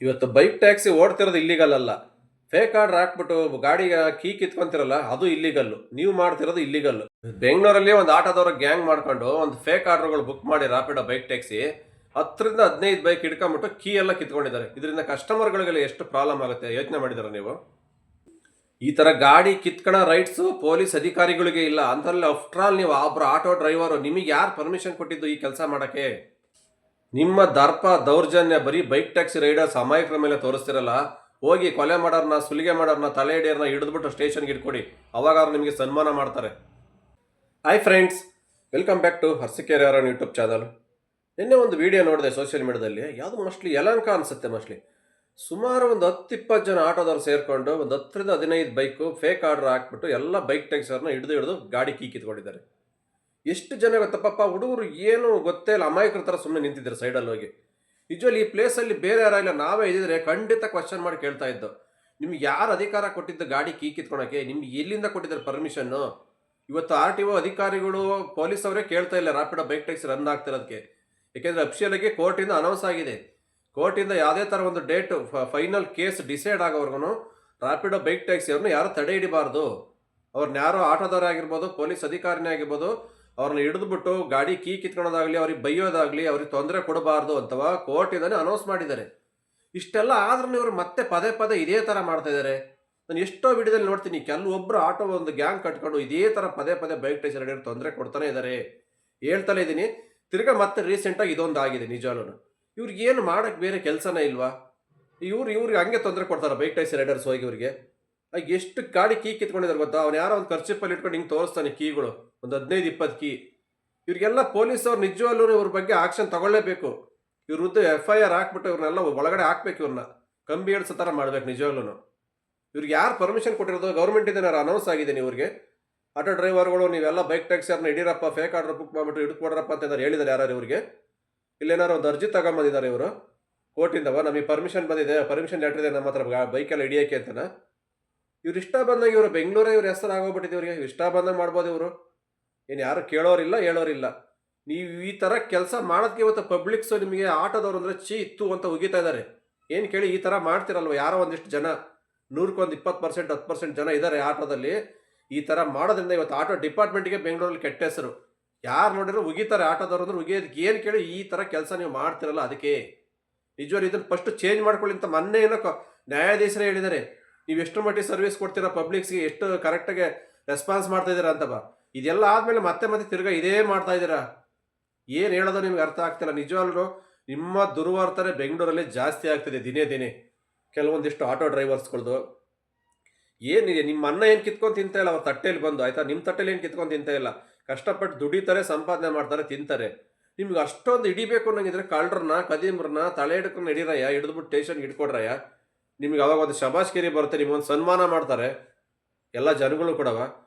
ಇವತ್ತು bike taxi ಓಡ್ತಿರೋದು illegal ಅಲ್ಲ. Fake order ಹಾಕ್ಬಿಟ್ಟು ಗಾಡಿಗೆ ಕೀ ಕಿತ್ಕೊಂತಿರಲ್ಲ ಅದು ಇಲ್ಲಿಗಲ್ಲು. ನೀವು ಮಾಡ್ತಿರೋದು ಇಲ್ಲಿಗಲ್ಲು. ಬೆಂಗಳೂರಲ್ಲಿ ಒಂದು ಆಟೋದವ್ರ ಗ್ಯಾಂಗ್ ಮಾಡ್ಕೊಂಡು ಒಂದು ಫೇಕ್ ಆರ್ಡರ್ಗಳು ಬುಕ್ ಮಾಡಿ ರಾಪಿಡೋ ಬೈಕ್ ಟ್ಯಾಕ್ಸಿ 10ರಿಂದ 15 ಬೈಕ್ ಹಿಡ್ಕೊಂಬಿಟ್ಟು ಕೀ ಎಲ್ಲ ಕಿತ್ಕೊಂಡಿದ್ದಾರೆ. ಇದರಿಂದ ಕಸ್ಟಮರ್ಗಳಿಗೆಲ್ಲ ಎಷ್ಟು ಪ್ರಾಬ್ಲಮ್ ಆಗುತ್ತೆ ಯೋಚನೆ ಮಾಡಿದಾರೆ ನೀವು? ಈ ತರ ಗಾಡಿ ಕಿತ್ಕೊಳ್ಳೋ ರೈಟ್ಸ್ ಪೊಲೀಸ್ ಅಧಿಕಾರಿಗಳಿಗೆ ಇಲ್ಲ. ಅಂತರಲ್ಲಿ ಆಫ್ಟರ್ ಆಲ್ ನೀವು ಒಬ್ಬರು ಆಟೋ ಡ್ರೈವರು, ನಿಮಗೆ ಯಾರು ಪರ್ಮಿಷನ್ ಕೊಟ್ಟಿದ್ದು ಈ ಕೆಲಸ ಮಾಡಕ್ಕೆ? ನಿಮ್ಮ ದರ್ಪ ದೌರ್ಜನ್ಯ ಬರೀ ಬೈಕ್ ಟ್ಯಾಕ್ಸಿ ರೈಡರ್ಸ್ ಅಮಾಯಕರ ಮೇಲೆ ತೋರಿಸ್ತಿರಲ್ಲ. ಹೋಗಿ ಕೊಲೆ ಮಾಡೋರ್ನ, ಸುಲಿಗೆ ಮಾಡೋರ್ನ, ತಲೆ ಹಿಡಿಯೋರ್ನ ಹಿಡಿದ್ಬಿಟ್ಟು ಸ್ಟೇಷನ್ಗೆ ಇಟ್ಕೊಡಿ. ಅವಾಗ ಅವ್ರು ನಿಮಗೆ ಸನ್ಮಾನ ಮಾಡ್ತಾರೆ. Hi friends, welcome back to Harsikere ಅವರ ಯೂಟ್ಯೂಬ್ ಚಾನಲ್. ನಿನ್ನೆ ಒಂದು ವಿಡಿಯೋ ನೋಡಿದೆ ಸೋಷಿಯಲ್ ಮೀಡಿಯಾದಲ್ಲಿ. ಯಾವುದು ಮೋಸ್ಟ್ಲಿ ಯಲಹಂಕ ಅನಿಸುತ್ತೆ. ಮೋಸ್ಟ್ಲಿ ಸುಮಾರು ಒಂದು 10-20 ಜನ ಆಟೋದವ್ರು ಸೇರಿಕೊಂಡು ಒಂದು 10ರಿಂದ 15 ಬೈಕು ಫೇಕ್ ಆರ್ಡರ್ ಹಾಕ್ಬಿಟ್ಟು ಎಲ್ಲ ಬೈಕ್ ಟ್ಯಾಕ್ಸಿಯವ್ರನ್ನ ಹಿಡಿದು ಗಾಡಿ ಕೀ ಕಿತ್ಕೊಂಡಿದ್ದಾರೆ. ಎಷ್ಟು ಜನ ಗೊತ್ತಪ್ಪ, ಹುಡುಗರು ಏನು ಗೊತ್ತೇ ಇಲ್ಲ, ಅಮಾಯಕರ ಥರ ಸುಮ್ಮನೆ ನಿಂತಿದ್ದಾರೆ ಸೈಡಲ್ಲಿ ಹೋಗಿ. ಯೂಶ್ವಲಿ ಈ ಪ್ಲೇಸಲ್ಲಿ ಬೇರೆ ಯಾರಿಲ್ಲ, ನಾವೇ ಇದ್ದಿದ್ರೆ ಖಂಡಿತ ಕ್ವಶನ್ ಮಾಡಿ ಕೇಳ್ತಾ ಇದ್ದು, ನಿಮ್ಗೆ ಯಾರು ಅಧಿಕಾರ ಕೊಟ್ಟಿದ್ದು ಗಾಡಿ ಕೀ ಕಿತ್ಕೊಳಕ್ಕೆ? ನಿಮ್ಗೆ ಎಲ್ಲಿಂದ ಕೊಟ್ಟಿದ್ದಾರೆ ಪರ್ಮಿಷನ್ನು? ಇವತ್ತು RTO ಅಧಿಕಾರಿಗಳು, ಪೊಲೀಸ್ ಅವರೇ ಕೇಳ್ತಾ ಇಲ್ಲ ರಾಪಿಡೋ ಬೈಕ್ ಟ್ಯಾಕ್ಸಿ ರನ್ ಆಗ್ತಿರೋದಕ್ಕೆ. ಯಾಕೆಂದರೆ ಅಫಿಷಿಯಲಾಗಿ ಕೋರ್ಟಿಂದ ಅನೌನ್ಸ್ ಆಗಿದೆ. ಕೋರ್ಟಿಂದ ಯಾವುದೇ ಥರ ಒಂದು ಡೇಟ್ ಫೈನಲ್ ಕೇಸ್ ಡಿಸೈಡ್ ಆಗೋವರೆಗೂ ರಾಪಿಡೋ ಬೈಕ್ ಟ್ಯಾಕ್ಸಿಯವ್ರನ್ನ ಯಾರು ತಡೆ ಹಿಡಿಬಾರ್ದು. ಅವ್ರನ್ನ ಯಾರೋ ಆಟೋದವರೇ ಆಗಿರ್ಬೋದು, ಪೊಲೀಸ್ ಅಧಿಕಾರಿನೇ ಆಗಿರ್ಬೋದು, ಅವ್ರನ್ನ ಹಿಡಿದ್ಬಿಟ್ಟು ಗಾಡಿ ಕೀ ಕಿತ್ಕೊಳ್ಳೋದಾಗಲಿ, ಅವ್ರಿಗೆ ಬೈಯೋದಾಗಲಿ, ಅವ್ರಿಗೆ ತೊಂದರೆ ಕೊಡಬಾರ್ದು ಅಥವಾ ಕೋರ್ಟಿಂದನೇ ಅನೌನ್ಸ್ ಮಾಡಿದ್ದಾರೆ. ಇಷ್ಟೆಲ್ಲ ಆದ್ರೂ ಇವರು ಮತ್ತೆ ಪದೇ ಪದೇ ಇದೇ ಥರ ಮಾಡ್ತಾ ಇದ್ದಾರೆ. ನಾನು ಎಷ್ಟೋ ವಿಡಿಯೋದಲ್ಲಿ ನೋಡ್ತೀನಿ, ಕೆಲವೊಬ್ಬರು ಆಟೋ ಒಂದು ಗ್ಯಾಂಗ್ ಕಟ್ಕೊಂಡು ಇದೇ ಥರ ಪದೇ ಪದೇ ಬೈಕ್ ಟ್ಯಾಕ್ಸಿ ರೈಡರ್ ತೊಂದರೆ ಕೊಡ್ತಾನೆ ಇದ್ದಾರೆ. ಹೇಳ್ತಾನೆ ಇದ್ದೀನಿ. ತಿರ್ಗಾ ಮತ್ತೆ ರೀಸೆಂಟಾಗಿ ಇದೊಂದು ಆಗಿದೆ. ನಿಜವಾಗ್ಲೂ ಇವ್ರಿಗೆ ಏನು ಮಾಡೋಕ್ಕೆ ಬೇರೆ ಕೆಲಸನೇ ಇಲ್ವಾ? ಇವ್ರಿಗೆ ಹಂಗೆ ತೊಂದರೆ ಕೊಡ್ತಾರೆ ಬೈಕ್ ಟ್ಯಾಕ್ಸಿ ರೈಡರ್ಸ್ ಹೋಗಿ. ಇವ್ರಿಗೆ ಎಷ್ಟು ಗಾಡಿ ಕೀ ಕಿತ್ಕೊಂಡಿದ್ದಾರೆ ಗೊತ್ತಾ? ಅವ್ನು ಯಾರೋ ಒಂದು ಖರ್ಚಿಪ್ಪಲ್ಲಿ ಇಟ್ಕೊಂಡು ಹಿಂಗೆ ತೋರಿಸ್ತಾನೆ ಕೀಗಳು, ಒಂದು 15-20 ಕೀ. ಇವ್ರಿಗೆಲ್ಲ ಪೊಲೀಸವ್ರು ನಿಜವಲ್ಲೂ ಇವ್ರ ಬಗ್ಗೆ ಆಕ್ಷನ್ ತಗೊಳ್ಳೇಬೇಕು. ಇವ್ರ ವಿರುದ್ಧ FIR ಹಾಕ್ಬಿಟ್ಟು ಇವ್ರನ್ನೆಲ್ಲ ಒಳಗಡೆ ಹಾಕ್ಬೇಕು. ಇವ್ರನ್ನ ಕಂಬಿ ಹಿಡ್ಸೋ ಥರ ಮಾಡ್ಬೇಕು ನಿಜವಾಗ್ಲೂ. ಇವ್ರಿಗೆ ಯಾರು ಪರ್ಮಿಷನ್ ಕೊಟ್ಟಿರೋದು? ಗೌರ್ಮೆಂಟಿಂದ ಏನಾರು ಅನೌನ್ಸ್ ಆಗಿದೆ ಇವ್ರಿಗೆ? ಆಟೋ ಡ್ರೈವರ್ಗಳು ನೀವೆಲ್ಲ ಬೈಕ್ ಟ್ಯಾಕ್ಸಿಯವ್ರನ್ನ ಹಿಡೀರಪ್ಪ, ಫೇಕ್ ಆರ್ಡರ್ ಬುಕ್ ಮಾಡಿಬಿಟ್ಟು ಹಿಡ್ಕೊಡ್ರಪ್ಪ ಅಂತ ಏನಾರು ಹೇಳಿದ್ದಾರೆ ಯಾರು ಇವ್ರಿಗೆ? ಇಲ್ಲೇನಾರು ಒಂದು ಅರ್ಜಿ ತಗೊಂಬಂದಿದ್ದಾರೆ ಇವರು ಕೋರ್ಟಿಂದವ? ನಮಗೆ ಪರ್ಮಿಷನ್ ಬಂದಿದೆ, ಪರ್ಮಿಷನ್ ಲೆಟರ್ ಇದೆ ನಮ್ಮ ಹತ್ರ ಬೈಕೆಲ್ಲ ಹಿಡಿಯೋಕ್ಕೆ ಅಂತನ? ಇವ್ರು ಇಷ್ಟ ಬಂದಾಗ ಇವರು ಬೆಂಗಳೂರೇ ಇವ್ರ ಹೆಸರು ಆಗೋಗ್ಬಿಟ್ಟಿದೆ. ಇವ್ರಿಗೆ ಇಷ್ಟ ಬಂದಂಗೆ ಮಾಡ್ಬೋದು ಇವರು. ಏನು ಯಾರು ಕೇಳೋರಿಲ್ಲ, ಹೇಳೋರಿಲ್ಲ. ನೀವು ಈ ಥರ ಕೆಲಸ ಮಾಡೋದಕ್ಕೆ ಇವತ್ತು ಪಬ್ಲಿಕ್ಸು ನಿಮಗೆ ಆಟೋದವ್ರು ಅಂದರೆ ಇತ್ತು ಅಂತ ಉಗಿತಾ ಇದ್ದಾರೆ. ಏನು ಕೇಳಿ ಈ ಥರ ಮಾಡ್ತಿರಲ್ವ ಯಾರೋ ಒಂದಿಷ್ಟು ಜನ, 100ಕ್ಕೆ 20%, 10% ಜನ ಇದ್ದಾರೆ ಆಟೋದಲ್ಲಿ. ಈ ಥರ ಮಾಡೋದ್ರಿಂದ ಇವತ್ತು ಆಟೋ ಡಿಪಾರ್ಟ್ಮೆಂಟಿಗೆ ಬೆಂಗಳೂರಲ್ಲಿ ಕೆಟ್ಟ ಹೆಸರು. ಯಾರು ನೋಡಿದ್ರು ಉಗಿತಾರೆ ಆಟೋದವ್ರು ಅಂದ್ರೆ ಉಗಿಯೋದಕ್ಕೆ. ಏನು ಕೇಳಿ ಈ ಥರ ಕೆಲಸ ನೀವು ಮಾಡ್ತಿರಲ್ಲ ಅದಕ್ಕೆ. ನಿಜವಾಗ್ಲೂ ಇದನ್ನು ಫಸ್ಟ್ ಚೇಂಜ್ ಮಾಡ್ಕೊಳ್ಳಿ ಅಂತ ಮೊನ್ನೆ ಏನೋ ನ್ಯಾಯಾಧೀಶರೇ ಹೇಳಿದ್ದಾರೆ. ನೀವು ಎಷ್ಟು ಮಟ್ಟಿಗೆ ಸರ್ವಿಸ್ ಕೊಡ್ತೀರಾ ಪಬ್ಲಿಕ್ಸ್ಗೆ, ಎಷ್ಟು ಕರೆಕ್ಟಾಗಿ ರೆಸ್ಪಾನ್ಸ್ ಮಾಡ್ತಾ ಇದ್ದೀರಾ ಅಂತ ಬಾ. ಇದೆಲ್ಲ ಆದಮೇಲೆ ಮತ್ತೆ ಮತ್ತೆ ತಿರ್ಗಾ ಇದೇ ಮಾಡ್ತಾ ಇದ್ದೀರಾ. ಏನು ಹೇಳೋದು ನಿಮ್ಗೆ ಅರ್ಥ ಆಗ್ತಿಲ್ಲ. ನಿಜವಾಗ್ಲೂ ನಿಮ್ಮ ದುರ್ವರ್ತನೆ ಬೆಂಗಳೂರಲ್ಲಿ ಜಾಸ್ತಿ ಆಗ್ತಿದೆ ದಿನೇ ದಿನೇ. ಕೆಲವೊಂದಿಷ್ಟು ಆಟೋ ಡ್ರೈವರ್ಸ್ಗಳದ್ದು ಏನಿದೆ, ನಿಮ್ಮ ಅನ್ನ ಏನು ಕಿತ್ಕೊಂಡು ತಿಂತಾ ಇಲ್ಲ ಅವ್ರ ತಟ್ಟೆಯಲ್ಲಿ ಬಂದು, ಆಯಿತಾ? ನಿಮ್ಮ ತಟ್ಟೆಯಲ್ಲಿ ಏನು ಕಿತ್ಕೊಂಡು ತಿಂತಾ ಇಲ್ಲ. ಕಷ್ಟಪಟ್ಟು ದುಡಿತಾರೆ, ಸಂಪಾದನೆ ಮಾಡ್ತಾರೆ, ತಿಂತಾರೆ. ನಿಮ್ಗೆ ಅಷ್ಟೊಂದು ಹಿಡಿಬೇಕು ಅನ್ನಂಗಿದ್ರೆ ಕಳ್ಳರನ್ನ, ಕದೀಮ್ರನ್ನ ತಲೆ ಹಿಡ್ಕೊಂಡು ಹಿಡಿರಯ್ಯ, ಹಿಡಿದ್ಬಿಟ್ಟು ಸ್ಟೇಷನ್ಗೆ ಹಿಡ್ಕೊಡ್ರಯ್ಯ. ನಿಮ್ಗೆ ಅವಾಗ ಒಂದು ಶಬಾಷ್ಗಿರಿ ಬರುತ್ತೆ, ನಿಮ್ಗೊಂದು ಸನ್ಮಾನ ಮಾಡ್ತಾರೆ ಎಲ್ಲ ಜನಗಳು ಕೂಡವ.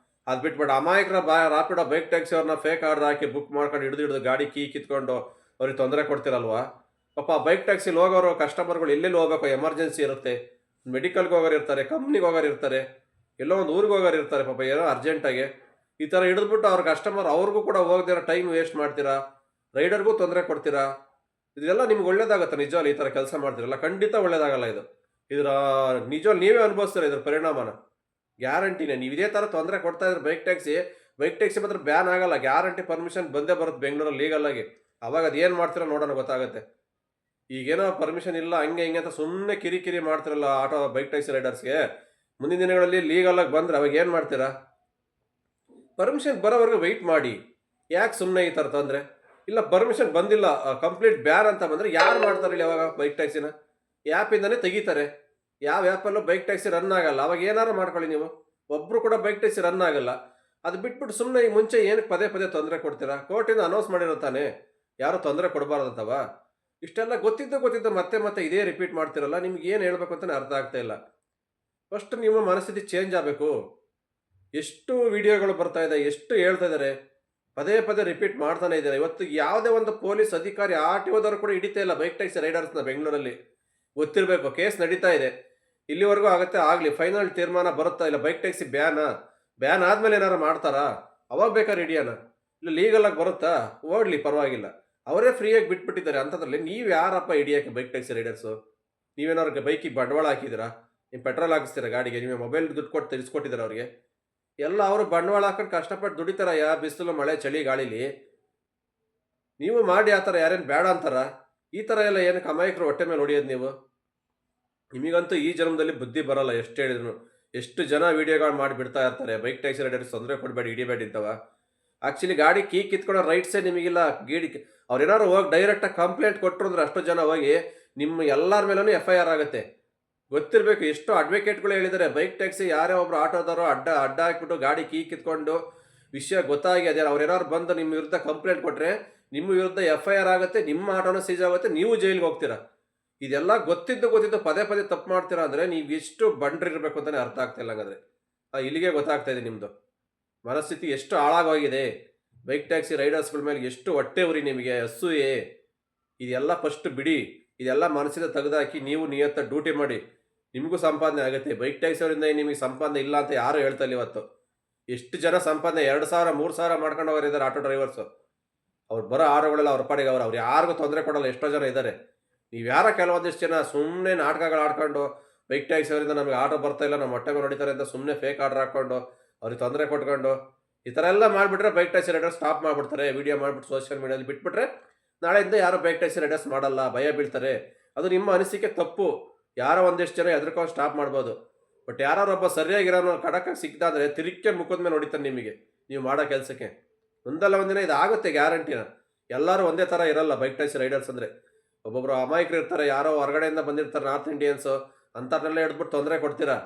ಅದು ಬಿಟ್ಬಿಟ್ಟು ಅಮಾಯಕರ ರಾಪಿಡೋ ಬೈಕ್ ಟ್ಯಾಕ್ಸಿ ಅವ್ರನ್ನ ಫೇಕ್ ಆರ್ಡರ್ ಹಾಕಿ ಬುಕ್ ಮಾಡ್ಕೊಂಡು ಹಿಡಿದು ಗಾಡಿ ಕೀ ಕಿತ್ಕೊಂಡು ಅವ್ರಿಗೆ ತೊಂದರೆ ಕೊಡ್ತಿರಲ್ವಾ? ಪಾಪ ಬೈಕ್ ಟ್ಯಾಕ್ಸಿಲಿ ಹೋಗೋರು ಕಸ್ಟಮರ್ಗಳು ಎಲ್ಲೆಲ್ಲಿ ಹೋಗ್ಬೇಕು, ಎಮರ್ಜೆನ್ಸಿ ಇರುತ್ತೆ, ಮೆಡಿಕಲ್ಗೆ ಹೋಗೋರು ಇರ್ತಾರೆ, ಕಂಪ್ನಿಗೆ ಹೋಗೋರು ಇರ್ತಾರೆ, ಎಲ್ಲೋ ಒಂದು ಊರಿಗೆ ಹೋಗೋರು ಇರ್ತಾರೆ. ಪಾಪ ಏನೋ ಅರ್ಜೆಂಟಾಗಿ ಈ ಥರ ಹಿಡಿದ್ಬಿಟ್ಟು ಅವ್ರ ಕಸ್ಟಮರ್ ಅವ್ರಿಗೂ ಕೂಡ ಹೋಗದಿರೋ ಟೈಮ್ ವೇಸ್ಟ್ ಮಾಡ್ತೀರಾ, ರೈಡರ್ಗೂ ತೊಂದರೆ ಕೊಡ್ತೀರಾ. ಇದೆಲ್ಲ ನಿಮ್ಗೆ ಒಳ್ಳೇದಾಗುತ್ತೆ ನಿಜವಲ್ಲ? ಈ ಥರ ಕೆಲಸ ಮಾಡ್ತೀರಲ್ಲ, ಖಂಡಿತ ಒಳ್ಳೇದಾಗಲ್ಲ ಇದು. ಇದರ ನಿಜವಲ್ಲ ನೀವೇ ಅನುಭವಿಸ್ತೀರ ಇದ್ರ ಪರಿಣಾಮನ, ಗ್ಯಾರಂಟಿನೇ. ನೀವು ಇದೇ ಥರ ತೊಂದರೆ ಕೊಡ್ತಾ ಇದ್ರೆ ಬೈಕ್ ಟ್ಯಾಕ್ಸಿ ಮಾತ್ರ ಬ್ಯಾನ್ ಆಗಲ್ಲ, ಗ್ಯಾರಂಟಿ ಪರ್ಮಿಷನ್ ಬಂದೇ ಬರುತ್ತೆ ಬೆಂಗಳೂರಲ್ಲಿ ಲೀಗಲಾಗಿ. ಅವಾಗ ಅದು ಏನು ಮಾಡ್ತೀರೋ ನೋಡೋಣ, ಗೊತ್ತಾಗುತ್ತೆ. ಈಗೇನೋ ಪರ್ಮಿಷನ್ ಇಲ್ಲ ಹಂಗೆ ಹಿಂಗೆ ಅಂತ ಸುಮ್ಮನೆ ಕಿರಿಕಿರಿ ಮಾಡ್ತಿರಲ್ಲ ಆಟೋ ಬೈಕ್ ಟ್ಯಾಕ್ಸಿ ರೈಡರ್ಸ್ಗೆ. ಮುಂದಿನ ದಿನಗಳಲ್ಲಿ ಲೀಗಲಾಗಿ ಬಂದರೆ ಅವಾಗ ಏನು ಮಾಡ್ತೀರಾ? ಪರ್ಮಿಷನ್ ಬರೋವರೆಗೂ ವೆಯ್ಟ್ ಮಾಡಿ. ಯಾಕೆ ಸುಮ್ಮನೆ ಈ ಥರ ತೊಂದರೆ? ಇಲ್ಲ ಪರ್ಮಿಷನ್ ಬಂದಿಲ್ಲ, ಕಂಪ್ಲೀಟ್ ಬ್ಯಾನ್ ಅಂತ ಬಂದರೆ ಯಾರು ಮಾಡ್ತಾರೆ ಇಲ್ಲಿ ಅವಾಗ ಬೈಕ್ ಟ್ಯಾಕ್ಸಿನ? ಆ್ಯಪಿಂದನೇ ತೆಗಿತಾರೆ. ಯಾವ ಆ್ಯಪಲ್ಲೂ ಬೈಕ್ ಟ್ಯಾಕ್ಸಿ ರನ್ ಆಗಲ್ಲ. ಅವಾಗ ಏನಾರು ಮಾಡ್ಕೊಳ್ಳಿ ನೀವು, ಒಬ್ಬರು ಕೂಡ ಬೈಕ್ ಟ್ಯಾಕ್ಸಿ ರನ್ ಆಗಲ್ಲ. ಅದು ಬಿಟ್ಬಿಟ್ಟು ಸುಮ್ಮನೆ ಈ ಮುಂಚೆ ಏನಕ್ಕೆ ಪದೇ ಪದೇ ತೊಂದರೆ ಕೊಡ್ತೀರಾ? ಕೋರ್ಟಿಂದ ಅನೌನ್ಸ್ ಮಾಡಿರೋ ತಾನೆ ಯಾರು ತೊಂದರೆ ಕೊಡಬಾರ್ದಂತವ. ಇಷ್ಟೆಲ್ಲ ಗೊತ್ತಿದ್ದು ಮತ್ತೆ ಮತ್ತೆ ಇದೇ ರಿಪೀಟ್ ಮಾಡ್ತಿರಲ್ಲ. ನಿಮ್ಗೆ ಏನು ಹೇಳಬೇಕು ಅಂತಲೇ ಅರ್ಥ ಆಗ್ತಾ ಇಲ್ಲ. ಫಸ್ಟ್ ನಿಮ್ಮ ಮನಸ್ಥಿತಿ ಚೇಂಜ್ ಆಗಬೇಕು. ಎಷ್ಟು ವಿಡಿಯೋಗಳು ಬರ್ತಾ ಇದೆ, ಎಷ್ಟು ಹೇಳ್ತಾ ಇದ್ದಾರೆ, ಪದೇ ಪದೇ ರಿಪೀಟ್ ಮಾಡ್ತಾನೆ ಇದ್ದಾರೆ. ಇವತ್ತು ಯಾವುದೇ ಒಂದು ಪೊಲೀಸ್ ಅಧಿಕಾರಿ RTOದವರು ಕೂಡ ಹಿಡಿತಾ ಇಲ್ಲ ಬೈಕ್ ಟ್ಯಾಕ್ಸಿ ರೈಡರ್ಸ್ನ ಬೆಂಗಳೂರಲ್ಲಿ. ಗೊತ್ತಿರಬೇಕು, ಕೇಸ್ ನಡೀತಾ ಇದೆ. ಇಲ್ಲಿವರೆಗೂ ಆಗುತ್ತೆ, ಆಗಲಿ, ಫೈನಲ್ ತೀರ್ಮಾನ ಬರುತ್ತಾ? ಇಲ್ಲ ಬೈಕ್ ಟ್ಯಾಕ್ಸಿ ಬ್ಯಾನ್ ಆದಮೇಲೆ ಏನಾರು ಮಾಡ್ತಾರಾ? ಅವಾಗ ಬೇಕಾದ್ರೆ ಹಿಡಿಯೋಣ. ಇಲ್ಲ ಲೀಗಲಾಗಿ ಬರುತ್ತಾ? ಓಡಲಿ, ಪರವಾಗಿಲ್ಲ. ಅವರೇ ಫ್ರೀಯಾಗಿ ಬಿಟ್ಬಿಟ್ಟಿದ್ದಾರೆ. ಅಂಥದ್ರಲ್ಲಿ ನೀವು ಯಾರಪ್ಪ ಹಿಡಿಯೋಕ್ಕೆ ಬೈಕ್ ಟ್ಯಾಕ್ಸಿ ರೈಡರ್ಸು? ನೀವೇನಾದ್ರು ಬೈಕಿಗೆ ಬಂಡವಾಳ ಹಾಕಿದ್ದೀರಾ? ನೀವು ಪೆಟ್ರೋಲ್ ಹಾಕಿಸ್ತೀರಾ ಗಾಡಿಗೆ? ನೀವೇ ಮೊಬೈಲ್ ದುಡ್ಡು ಕೊಟ್ಟು ತೆಗೆಸ್ಕೊಟ್ಟಿದ್ದೀರಾ ಅವ್ರಿಗೆ? ಎಲ್ಲ ಅವರು ಬಂಡವಾಳ ಹಾಕೊಂಡು ಕಷ್ಟಪಟ್ಟು ದುಡಿತಾರಯ್ಯ, ಬಿಸಿಲು ಮಳೆ ಚಳಿ ಗಾಳಿಲಿ. ನೀವು ಮಾಡಿ ಆ ಥರ ಯಾರೇನು ಬೇಡ ಅಂತಾರ? ಈ ಥರ ಎಲ್ಲ ಏನಕ್ಕೆ ಅಮಾಯಕರು ಹೊಟ್ಟೆ ಮೇಲೆ ಹೊಡಿಯೋದು ನೀವು? ನಿಮಗಂತೂ ಈ ಜನ್ಮದಲ್ಲಿ ಬುದ್ಧಿ ಬರಲ್ಲ ಎಷ್ಟು ಹೇಳಿದ್ರು. ಎಷ್ಟು ಜನ ವಿಡಿಯೋಗಳು ಮಾಡಿ ಬಿಡ್ತಾ ಇರ್ತಾರೆ, ಬೈಕ್ ಟ್ಯಾಕ್ಸಿ ರೈಡರ್ಸ್ ತೊಂದರೆ ಕೊಡಬೇಡಿ, ಹಿಡಿಬೇಡಿ ಇಂತವ. ಆ್ಯಕ್ಚುಲಿ ಗಾಡಿ ಕೀ ಕಿತ್ಕೊಳ್ಳೋ ರೈಟ್ಸೇ ನಿಮಗಿಲ್ಲ. ಅವ್ರು ಏನಾದ್ರು ಹೋಗಿ ಡೈರೆಕ್ಟಾಗಿ ಕಂಪ್ಲೇಂಟ್ ಕೊಟ್ಟರು ಅಂದ್ರೆ ಅಷ್ಟು ಜನ ಹೋಗಿ ನಿಮ್ಮ ಎಲ್ಲರ ಮೇಲೂ FIR ಆಗುತ್ತೆ. ಗೊತ್ತಿರಬೇಕು. ಎಷ್ಟು ಅಡ್ವೊಕೇಟ್ಗಳು ಹೇಳಿದ್ದಾರೆ, ಬೈಕ್ ಟ್ಯಾಕ್ಸಿ ಯಾರೇ ಒಬ್ರು ಆಟೋದವರು ಅಡ್ಡ ಹಾಕ್ಬಿಟ್ಟು ಗಾಡಿ ಕೀ ಕಿತ್ಕೊಂಡು ವಿಷಯ ಗೊತ್ತಾಗಿ ಅದೇ ಅವ್ರು ಏನಾದ್ರು ಬಂದು ನಿಮ್ಮ ವಿರುದ್ಧ ಕಂಪ್ಲೇಂಟ್ ಕೊಟ್ಟರೆ ನಿಮ್ಮ ವಿರುದ್ಧ FIR ಆಗುತ್ತೆ, ನಿಮ್ಮ ಆಟೋನ ಸೀಜ್ ಆಗುತ್ತೆ, ನೀವು ಜೈಲಿಗೆ ಹೋಗ್ತೀರಾ. ಇದೆಲ್ಲ ಗೊತ್ತಿದ್ದು ಪದೇ ಪದೇ ತಪ್ಪು ಮಾಡ್ತೀರಾ ಅಂದರೆ ನೀವು ಎಷ್ಟು ಬಂಡ್ರಿರ್ಬೇಕು ಅಂತಲೇ ಅರ್ಥ ಆಗ್ತಿಲ್ಲ. ಹಂಗಾದ್ರೆ ಇಲ್ಲಿಗೆ ಗೊತ್ತಾಗ್ತಾ ಇದೆ ನಿಮ್ಮದು ಮನಸ್ಥಿತಿ ಎಷ್ಟು ಹಾಳಾಗೋಗಿದೆ. ಬೈಕ್ ಟ್ಯಾಕ್ಸಿ ರೈಡರ್ಸ್ಗಳ ಮೇಲೆ ಎಷ್ಟು ಹೊಟ್ಟೆ ಉರಿ ನಿಮಗೆ, ಅಸೂಯೆ. ಇದೆಲ್ಲ ಫಸ್ಟ್ ಬಿಡಿ. ಇದೆಲ್ಲ ಮನಸ್ಸಿಂದ ತೆಗೆದಾಕಿ ನೀವು ನಿಯತ್ತ ಡ್ಯೂಟಿ ಮಾಡಿ, ನಿಮಗೂ ಸಂಪಾದನೆ ಆಗುತ್ತೆ. ಬೈಕ್ ಟ್ಯಾಕ್ಸಿ ಅವರಿಂದ ನಿಮಗೆ ಸಂಪಾದನೆ ಇಲ್ಲ ಅಂತ ಯಾರು ಹೇಳ್ತಾ ಇಲ್ಲ ಇವತ್ತು. ಎಷ್ಟು ಜನ ಸಂಪಾದನೆ 2,000 3,000 ಮಾಡ್ಕೊಂಡು ಹೋಗಿದ್ದಾರೆ ಆಟೋ ಡ್ರೈವರ್ಸು. ಅವ್ರು ಬರೋ ಆಟೋಗಳೆಲ್ಲ ಅವ್ರ ಪಾಡಿಗೆ ಅವ್ರು ಯಾರಿಗೂ ತೊಂದರೆ ಕೊಡಲ್ಲ. ಎಷ್ಟೋ ಜನ ಇದ್ದಾರೆ. ನೀವು ಯಾರೋ ಕೆಲವೊಂದಿಷ್ಟು ಜನ ಸುಮ್ಮನೆ ನಾಟಕಗಳು ಆಡ್ಕೊಂಡು ಬೈಕ್ ಟ್ಯಾಕ್ಸಿ ಅವರಿಂದ ನಮಗೆ ಆಟೋ ಬರ್ತಾ ಇಲ್ಲ, ನಮ್ಮ ಹೊಟ್ಟೆಗೆ ನೋಡಿತಾರೆ ಅಂತ ಸುಮ್ಮನೆ ಫೇಕ್ ಆರ್ಡರ್ ಹಾಕ್ಕೊಂಡು ಅವ್ರಿಗೆ ತೊಂದರೆ ಕೊಟ್ಕೊಂಡು ಈ ಥರ ಎಲ್ಲ ಮಾಡಿಬಿಟ್ರೆ ಬೈಕ್ ಟ್ಯಾಕ್ಸಿ ರೈಡರ್ಸ್ ಸ್ಟಾಪ್ ಮಾಡಿಬಿಡ್ತಾರೆ. ವಿಡಿಯೋ ಮಾಡಿಬಿಟ್ಟು ಸೋಷಿಯಲ್ ಮೀಡಿಯಾದಲ್ಲಿ ಬಿಟ್ಬಿಟ್ರೆ ನಾಳೆಯಿಂದ ಯಾರು ಬೈಕ್ ಟ್ಯಾಕ್ಸಿ ರೈಡರ್ಸ್ ಮಾಡಲ್ಲ, ಭಯ ಬೀಳ್ತಾರೆ. ಅದು ನಿಮ್ಮ ಅನಿಸಿಕೆ ತಪ್ಪು. ಯಾರೋ ಒಂದಿಷ್ಟು ಜನ ಎದ್ರಕೊಂಡು ಸ್ಟಾಪ್ ಮಾಡ್ಬೋದು. ಬಟ್ ಯಾರೊಬ್ಬ ಸರಿಯಾಗಿರೋನು ಖಡಕ್ಕಾಗಿ ಸಿಕ್ಕಿದ ಅಂದರೆ ತಿರುಕ್ಕೆ ಮುಖದ ಮೇಲೆ ಹೊಡಿತಾನೆ ನಿಮಗೆ, ನೀವು ಮಾಡೋ ಕೆಲಸಕ್ಕೆ. ಒಂದಲ್ಲ ಒಂದಿನ ಇದು ಆಗುತ್ತೆ ಗ್ಯಾರಂಟಿನ. ಎಲ್ಲರೂ ಒಂದೇ ಥರ ಇರಲ್ಲ ಬೈಕ್ ಟ್ಯಾಕ್ಸಿ ರೈಡರ್ಸ್ ಅಂದರೆ. ಒಬ್ಬೊಬ್ಬರು ಅಮಾಯಕರು ಇರ್ತಾರೆ, ಯಾರೋ ಹೊರಗಡೆಯಿಂದ ಬಂದಿರ್ತಾರೆ, ನಾರ್ತ್ ಇಂಡಿಯನ್ಸು ಅಂಥವ್ರನ್ನೆಲ್ಲ ಹಿಡ್ಬಿಟ್ಟು ತೊಂದರೆ ಕೊಡ್ತೀರಾ.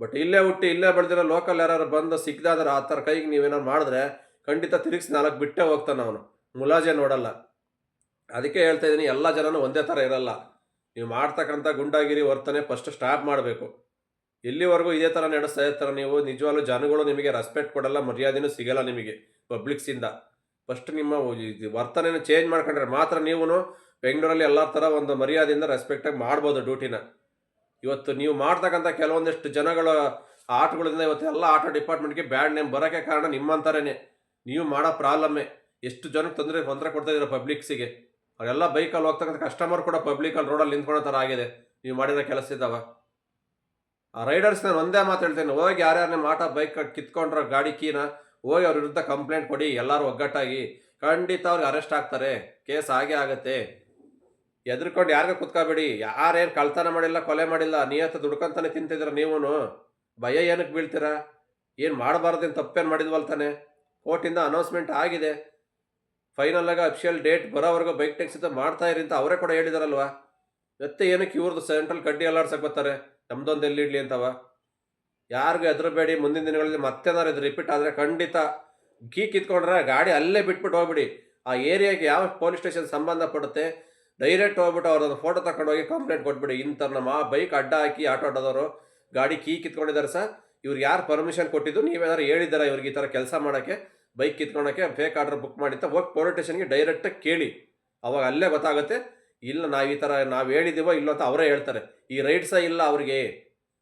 ಬಟ್ ಇಲ್ಲೇ ಹುಟ್ಟಿ ಇಲ್ಲೇ ಬೆಳೆದಿರೋ ಲೋಕಲ್ ಯಾರು ಬಂದು ಸಿಕ್ಕಿದಾದ್ರೆ ಆ ಥರ ಕೈಗೆ ನೀವೇನಾದ್ರು ಮಾಡಿದ್ರೆ ಖಂಡಿತ ತಿರುಗಿಸಿ 4 ಬಿಟ್ಟೇ ಹೋಗ್ತಾನೆ ಅವನು, ಮುಲಾಜೆ ನೋಡಲ್ಲ. ಅದಕ್ಕೆ ಹೇಳ್ತಾ ಇದ್ದೀನಿ, ಎಲ್ಲ ಜನನೂ ಒಂದೇ ಥರ ಇರಲ್ಲ. ನೀವು ಮಾಡ್ತಕ್ಕಂಥ ಗುಂಡಾಗಿರಿ ವರ್ತನೆ ಫಸ್ಟ್ ಸ್ಟಾಪ್ ಮಾಡಬೇಕು. ಎಲ್ಲಿವರೆಗೂ ಇದೇ ಥರ ನಡೆಸ್ತಾ ಇರ್ತಾರೆ ನೀವು, ನಿಜವಾಗ್ಲೂ ಜನಗಳು ನಿಮಗೆ ರೆಸ್ಪೆಕ್ಟ್ ಕೊಡಲ್ಲ, ಮರ್ಯಾದೆನೂ ಸಿಗಲ್ಲ ನಿಮಗೆ ಪಬ್ಲಿಕ್ಸಿಂದ. ಫಸ್ಟ್ ನಿಮ್ಮ ವರ್ತನೆಯನ್ನು ಚೇಂಜ್ ಮಾಡ್ಕೊಂಡ್ರೆ ಮಾತ್ರ ನೀವು ಬೆಂಗಳೂರಲ್ಲಿ ಎಲ್ಲ ಥರ ಒಂದು ಮರ್ಯಾದೆಯಿಂದ ರೆಸ್ಪೆಕ್ಟಾಗಿ ಮಾಡ್ಬೋದು ಡ್ಯೂಟಿನ. ಇವತ್ತು ನೀವು ಮಾಡ್ತಕ್ಕಂಥ ಕೆಲವೊಂದಿಷ್ಟು ಜನಗಳ ಆಟಗಳಿಂದ ಇವತ್ತು ಎಲ್ಲ ಆಟೋ ಡಿಪಾರ್ಟ್ಮೆಂಟ್ಗೆ ಬ್ಯಾಡ್ ನೇಮ್ ಬರೋಕ್ಕೆ ಕಾರಣ ನಿಮ್ಮಂಥರೇ. ನೀವು ಮಾಡೋ ಪ್ರಾಬ್ಲಮ್ಮೇ. ಎಷ್ಟು ಜನಕ್ಕೆ ತೊಂದರೆ ಕೊಡ್ತಾ ಇದ್ದೀರ ಪಬ್ಲಿಕ್ಸಿಗೆ. ಅವರೆಲ್ಲ ಬೈಕಲ್ಲಿ ಹೋಗ್ತಕ್ಕಂಥ ಕಸ್ಟಮರ್ ಕೂಡ ಪಬ್ಲಿಕಲ್ಲಿ ರೋಡಲ್ಲಿ ನಿಂತ್ಕೊಳ್ಳೋ ಥರ ಆಗಿದೆ ನೀವು ಮಾಡಿರೋ ಕೆಲಸ ಇದ್ದಾವ. ಆ ರೈಡರ್ಸ್ ನಾನು ಒಂದೇ ಮಾತು ಹೇಳ್ತೇನೆ, ಹೋಗಿ ಯಾರ್ಯಾರು ನಿಮ್ಮ ಆಟೋ ಬೈಕ್ ಕಿತ್ಕೊಂಡ್ರ ಗಾಡಿ ಕೀನ ಹೋಗಿ ಅವ್ರ ವಿರುದ್ಧ ಕಂಪ್ಲೇಂಟ್ ಕೊಡಿ. ಎಲ್ಲರೂ ಒಗ್ಗಟ್ಟಾಗಿ ಖಂಡಿತ ಅವ್ರಿಗೆ ಅರೆಸ್ಟ್ ಆಗ್ತಾರೆ, ಕೇಸ್ ಆಗೇ ಆಗುತ್ತೆ. ಎದ್ರಕೊಂಡು ಯಾರಿಗೂ ಕುತ್ಕೋಬೇಡಿ. ಯಾರೇನು ಕಳ್ತನ ಮಾಡಿಲ್ಲ, ಕೊಲೆ ಮಾಡಿಲ್ಲ, ನಿಯತ್ತು ದುಡ್ಕೊಂತಾನೆ ತಿಂತಿದ್ರ ನೀವು. ಭಯ ಏನಕ್ಕೆ ಬೀಳ್ತೀರಾ? ಏನು ಮಾಡಬಾರ್ದೇನು ತಪ್ಪೇನು ಮಾಡಿದ್ವಲ್ ತಾನೆ. ಕೋರ್ಟಿಂದ ಅನೌನ್ಸ್ಮೆಂಟ್ ಆಗಿದೆ, ಫೈನಲ್ಲಾಗ ಅಫಿಷಿಯಲ್ ಡೇಟ್ ಬರೋವರೆಗೂ ಬೈಕ್ ಟ್ಯಾಕ್ಸಿ ಮಾಡ್ತಾ ಇರಿ ಅಂತ ಅವರೇ ಕೂಡ ಹೇಳಿದಾರಲ್ವ. ಮತ್ತೆ ಏನಕ್ಕೆ ಇವ್ರದ್ದು ಸೆಂಟ್ರಲ್ ಕಡ್ಡಿ ಅಲ್ಲಾಡ್ಸಕ್ಕೆ ಬರ್ತಾರೆ, ನಮ್ದೊಂದು ಎಲ್ಲಿಡ್ಲಿ ಅಂತವ. ಯಾರಿಗೂ ಹೆದರಬೇಡಿ. ಮುಂದಿನ ದಿನಗಳಲ್ಲಿ ಮತ್ತೇನಾರು ಇದು ರಿಪೀಟ್ ಆದರೆ ಖಂಡಿತ ಕೀ ಕಿತ್ಕೊಂಡ್ರೆ ಗಾಡಿ ಅಲ್ಲೇ ಬಿಟ್ಬಿಟ್ಟು ಹೋಗ್ಬಿಡಿ. ಆ ಏರಿಯಾಗೆ ಯಾವ ಪೊಲೀಸ್ ಸ್ಟೇಷನ್ ಸಂಬಂಧಪಡುತ್ತೆ ಡೈರೆಕ್ಟ್ ಹೋಗ್ಬಿಟ್ಟು ಅವ್ರದ್ದು ಫೋಟೋ ತಗೊಂಡು ಹೋಗಿ ಕಂಪ್ಲೇಂಟ್ ಕೊಟ್ಬಿಡಿ. ಇಂಥ ನಮ್ಮ ಬೈಕ್ ಅಡ್ಡ ಹಾಕಿ ಆಟೋ ಆಟೋದವರು ಗಾಡಿ ಕೀ ಕಿತ್ಕೊಂಡಿದ್ದಾರೆ ಸರ್, ಇವ್ರು ಯಾರು ಪರ್ಮಿಷನ್ ಕೊಟ್ಟಿದ್ದು, ನೀವೇನಾದ್ರು ಹೇಳಿದಾರ ಇವ್ರಿಗೆ ಈ ಥರ ಕೆಲಸ ಮಾಡೋಕ್ಕೆ, ಬೈಕ್ ಕಿತ್ಕೊಳಕ್ಕೆ ಫೇಕ್ ಆರ್ಡರ್ ಬುಕ್ ಮಾಡಿ ಅಂತ ಹೋಗಿ ಪೊಲೀಸ್ ಸ್ಟೇಷನ್ಗೆ ಡೈರೆಕ್ಟಾಗಿ ಕೇಳಿ. ಅವಾಗ ಅಲ್ಲೇ ಗೊತ್ತಾಗುತ್ತೆ. ಇಲ್ಲ ನಾವು ಈ ಥರ ನಾವು ಹೇಳಿದ್ದೀವೋ ಇಲ್ಲೋ ಅಂತ ಅವರೇ ಹೇಳ್ತಾರೆ. ಈ ರೈಟ್ಸೇ ಇಲ್ಲ ಅವ್ರಿಗೆ,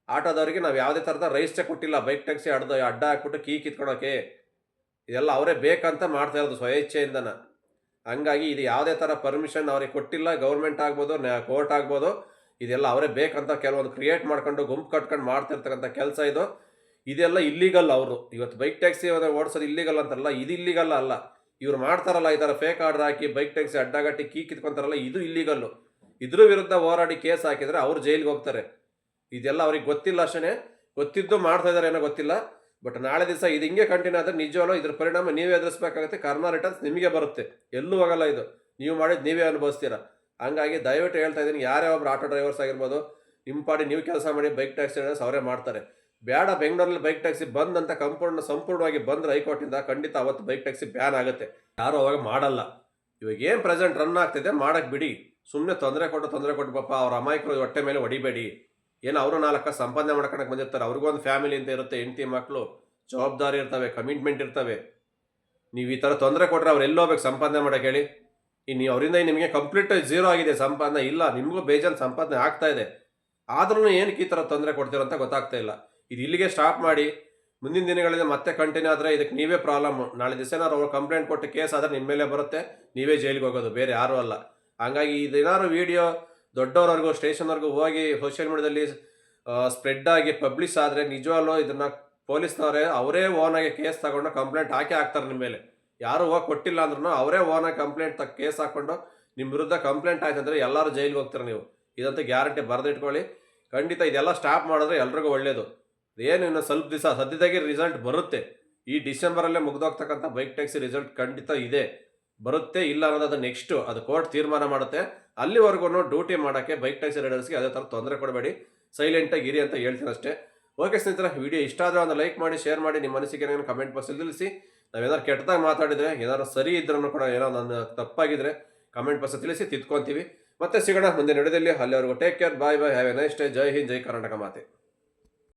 ಆಟೋದವ್ರಿಗೆ ನಾವು ಯಾವುದೇ ಥರದ ರೈಟ್ಸೇ ಕೊಟ್ಟಿಲ್ಲ ಬೈಕ್ ಟ್ಯಾಕ್ಸಿ ಅಡ್ಡ ಹಾಕ್ಬಿಟ್ಟು ಕೀ ಕಿತ್ಕೊಳಕ್ಕೆ. ಇದೆಲ್ಲ ಅವರೇ ಬೇಕಂತ ಮಾಡ್ತಾ ಇರೋದು ಸ್ವಇಚ್ಛೆಯಿಂದನ. ಹಂಗಾಗಿ ಇದು ಯಾವುದೇ ಥರ ಪರ್ಮಿಷನ್ ಅವ್ರಿಗೆ ಕೊಟ್ಟಿಲ್ಲ. ಗೌರ್ಮೆಂಟ್ ಆಗ್ಬೋದು, ಕೋರ್ಟ್ ಆಗ್ಬೋದು, ಇದೆಲ್ಲ ಅವರೇ ಬೇಕಂತ ಕೆಲವೊಂದು ಕ್ರಿಯೇಟ್ ಮಾಡ್ಕೊಂಡು ಗುಂಪು ಕಟ್ಕೊಂಡು ಮಾಡ್ತಿರ್ತಕ್ಕಂಥ ಕೆಲಸ ಇದು. ಇದೆಲ್ಲ ಇಲ್ಲಿಗಲ್. ಅವರು ಇವತ್ತು ಬೈಕ್ ಟ್ಯಾಕ್ಸಿ ಓಡಿಸೋದು ಇಲ್ಲಿಗಲ್ ಅಂತಾರಲ್ಲ, ಇದು ಇಲ್ಲಿಗಲ್ ಅಲ್ಲ. ಇವ್ರು ಮಾಡ್ತಾರಲ್ಲ ಈ ಥರ ಫೇಕ್ ಆರ್ಡರ್ ಹಾಕಿ ಬೈಕ್ ಟ್ಯಾಕ್ಸಿ ಅಡ್ಡಗಟ್ಟಿ ಕೀ ಕಿತ್ಕೊಂತಾರಲ್ಲ, ಇದು ಇಲ್ಲಿಗಲ್ಲು. ಇದ್ರ ವಿರುದ್ಧ ಹೋರಾಡಿ ಕೇಸ್ ಹಾಕಿದರೆ ಅವ್ರು ಜೈಲಿಗೆ ಹೋಗ್ತಾರೆ. ಇದೆಲ್ಲ ಅವ್ರಿಗೆ ಗೊತ್ತಿಲ್ಲ ಅಷ್ಟೇ, ಗೊತ್ತಿದ್ದು ಮಾಡ್ತಾ ಇದ್ದಾರೆ ಏನೋ ಗೊತ್ತಿಲ್ಲ. ಬಟ್ ನಾಳೆ ದಿವಸ ಇದು ಹಿಂಗೆ ಕಂಟಿನ್ಯೂ ಆದರೆ ನಿಜವಲ್ಲ ಇದ್ರ ಪರಿಣಾಮ ನೀವೇ ಎದುರಿಸಬೇಕಾಗುತ್ತೆ. ಕರ್ಮ ರಿಟರ್ನ್ಸ್ ನಿಮಗೆ ಬರುತ್ತೆ, ಎಲ್ಲೂ ಹೋಗಲ್ಲ. ಇದು ನೀವು ಮಾಡಿದ್ದು ನೀವೇ ಅನುಭವಿಸ್ತೀರಾ. ಹಂಗಾಗಿ ದಯವಿಟ್ಟು ಹೇಳ್ತಾ ಇದ್ದೀನಿ, ಯಾರೇ ಒಬ್ರು ಆಟೋ ಡ್ರೈವರ್ಸ್ ಆಗಿರ್ಬೋದು, ನಿಮ್ಮ ಪಾಡಿ ನೀವು ಕೆಲಸ ಮಾಡಿ ಬೈಕ್ ಟ್ಯಾಕ್ಸಿ ಅವರೇ ಮಾಡ್ತಾರೆ. ಬೇಡ ಬೆಂಗಳೂರಲ್ಲಿ ಬೈಕ್ ಟ್ಯಾಕ್ಸಿ ಬಂದ್ ಅಂತ ಸಂಪೂರ್ಣವಾಗಿ ಬಂದ್ರೆ ಹೈಕೋರ್ಟಿಂದ ಖಂಡಿತ ಅವತ್ತು ಬೈಕ್ ಟ್ಯಾಕ್ಸಿ ಬ್ಯಾನ್ ಆಗುತ್ತೆ. ಯಾರು ಅವಾಗ ಮಾಡಲ್ಲ. ಇವಾಗ ಏನು ಪ್ರೆಸೆಂಟ್ ರನ್ ಆಗ್ತಿದೆ ಮಾಡಕ್ಕೆ ಬಿಡಿ. ಸುಮ್ಮನೆ ತೊಂದರೆ ಕೊಟ್ಟು ಪಾಪ ಅವ್ರ ಅಮಾಯಕರು ಹೊಟ್ಟೆ ಮೇಲೆ ಹೊಡಿಬೇಡಿ. ಏನು ಅವರು 4 ಸಂಪಾದನೆ ಮಾಡ್ಕೊಳಕ್ಕೆ ಬಂದಿರ್ತಾರೆ, ಅವ್ರಿಗೊಂದು ಫ್ಯಾಮಿಲಿ ಅಂತ ಇರುತ್ತೆ, ಹೆಂಡತಿ ಮಕ್ಕಳು, ಜವಾಬ್ದಾರಿ ಇರ್ತವೆ, ಕಮಿಟ್ಮೆಂಟ್ ಇರ್ತವೆ. ನೀವು ಈ ಥರ ತೊಂದರೆ ಕೊಟ್ಟರೆ ಅವ್ರು ಎಲ್ಲೋಗ್ಬೇಕು ಸಂಪಾದನೆ ಮಾಡೋಕೆ ಹೇಳಿ. ಇನ್ನು ಅವರಿಂದ ನಿಮಗೆ ಕಂಪ್ಲೀಟ್ ಝೀರೋ ಆಗಿದೆ ಸಂಪಾದನೆ. ಇಲ್ಲ, ನಿಮಗೂ ಬೇಜಾನ್ ಸಂಪಾದನೆ ಆಗ್ತಾ ಇದೆ, ಆದ್ರೂ ಏನಕ್ಕೆ ಈ ಥರ ತೊಂದರೆ ಕೊಡ್ತೀರೋ ಅಂತ ಗೊತ್ತಾಗ್ತಾ ಇಲ್ಲ. ಇದು ಇಲ್ಲಿಗೆ ಸ್ಟಾಪ್ ಮಾಡಿ. ಮುಂದಿನ ದಿನಗಳಲ್ಲಿ ಮತ್ತೆ ಕಂಟಿನ್ಯೂ ಆದರೆ ಇದಕ್ಕೆ ನೀವೇ ಪ್ರಾಬ್ಲಮ್. ನಾಳೆ ದಿವಸ ಅವ್ರು ಕಂಪ್ಲೇಂಟ್ ಕೊಟ್ಟು ಕೇಸ್ ಆದರೆ ನಿಮ್ಮ ಮೇಲೆ ಬರುತ್ತೆ, ನೀವೇ ಜೈಲಿಗೆ ಹೋಗೋದು, ಬೇರೆ ಯಾರೂ ಅಲ್ಲ. ಹಂಗಾಗಿ ಇದೇನಾದ್ರು ವೀಡಿಯೋ ದೊಡ್ಡವರವರೆಗೂ ಸ್ಟೇಷನ್ವರೆಗೂ ಹೋಗಿ ಸೋಷಿಯಲ್ ಮೀಡಿಯಾದಲ್ಲಿ ಸ್ಪ್ರೆಡ್ ಆಗಿ ಪಬ್ಲಿಷ್ ಆದರೆ ನಿಜವಾಗ್ಲೂ ಇದನ್ನು ಪೊಲೀಸ್ನವರೇ ಅವರೇ ಓನಾಗಿ ಕೇಸ್ ತಗೊಂಡು ಕಂಪ್ಲೇಂಟ್ ಹಾಕ್ತಾರೆ ನಿಮ್ಮ ಮೇಲೆ. ಯಾರು ಹೋಗಿ ಕೊಟ್ಟಿಲ್ಲ ಅಂದ್ರೂ ಅವರೇ ಓನಾಗಿ ಕಂಪ್ಲೇಂಟ್ ಕೇಸ್ ಹಾಕ್ಕೊಂಡು ನಿಮ್ಮ ವಿರುದ್ಧ ಕಂಪ್ಲೇಂಟ್ ಆಯ್ತು ಅಂದರೆ ಎಲ್ಲರೂ ಜೈಲಿಗೆ ಹೋಗ್ತಾರೆ ನೀವು. ಇದಂತೂ ಗ್ಯಾರಂಟಿ ಬರೆದಿಟ್ಕೊಳ್ಳಿ. ಖಂಡಿತ ಇದೆಲ್ಲ ಸ್ಟಾಪ್ ಮಾಡಿದ್ರೆ ಎಲ್ರಿಗೂ ಒಳ್ಳೆಯದು. ಏನು ಇನ್ನು ಸ್ವಲ್ಪ ದಿವಸ ಸದ್ಯದಾಗಿ ರಿಸಲ್ಟ್ ಬರುತ್ತೆ. ಈ ಡಿಸೆಂಬರಲ್ಲೇ ಮುಗ್ದೋಗ್ತಕ್ಕಂಥ ಬೈಕ್ ಟ್ಯಾಕ್ಸಿ ರಿಸಲ್ಟ್ ಖಂಡಿತ ಇದೆ, ಬರುತ್ತೆ. ಇಲ್ಲ ಅನ್ನೋದು ನೆಕ್ಸ್ಟು ಅದು ಕೋರ್ಟ್ ತೀರ್ಮಾನ ಮಾಡುತ್ತೆ. ಅಲ್ಲಿವರೆಗೂ ಡ್ಯೂಟಿ ಮಾಡೋಕ್ಕೆ ಬೈಕ್ ಟ್ಯಾಕ್ಸಿ ರೈಡರ್ಸ್ಗೆ ಅದೇ ಥರ ತೊಂದರೆ ಕೊಡಬೇಡಿ, ಸೈಲೆಂಟಾಗಿ ಇರಿ ಅಂತ ಹೇಳ್ತೀನಿ ಅಷ್ಟೇ. ಓಕೆ ಸ್ನೇಹಿತರೆ, ವಿಡಿಯೋ ಇಷ್ಟ ಆದರೆ ಒಂದು ಲೈಕ್ ಮಾಡಿ, ಶೇರ್ ಮಾಡಿ, ನಿಮ್ಮ ಮನಸ್ಸಿಗೆ ಕಮೆಂಟ್ ಬಾಕ್ಸಲ್ಲಿ ತಿಳಿಸಿ. ನಾವೇನಾದ್ರು ಕೆಟ್ಟದಾಗಿ ಮಾತಾಡಿದರೆ, ಏನಾದ್ರು ಸರಿ ಇದ್ರೂ ಕೂಡ, ಏನೋ ನನ್ನ ತಪ್ಪಾಗಿದ್ರೆ ಕಮೆಂಟ್ ಬಾಕ್ಸಲ್ಲಿ ತಿಳಿಸಿ, ತಿದ್ಕೊತೀವಿ. ಮತ್ತೆ ಸಿಗೋಣ ಮುಂದೆ ನಡೆದಲ್ಲಿ. ಅಲ್ಲಿವರೆಗೂ take care, bye bye, have a nice day. ಜೈ ಹಿಂದ್, ಜೈ ಕರ್ನಾಟಕ ಮಾತೆ.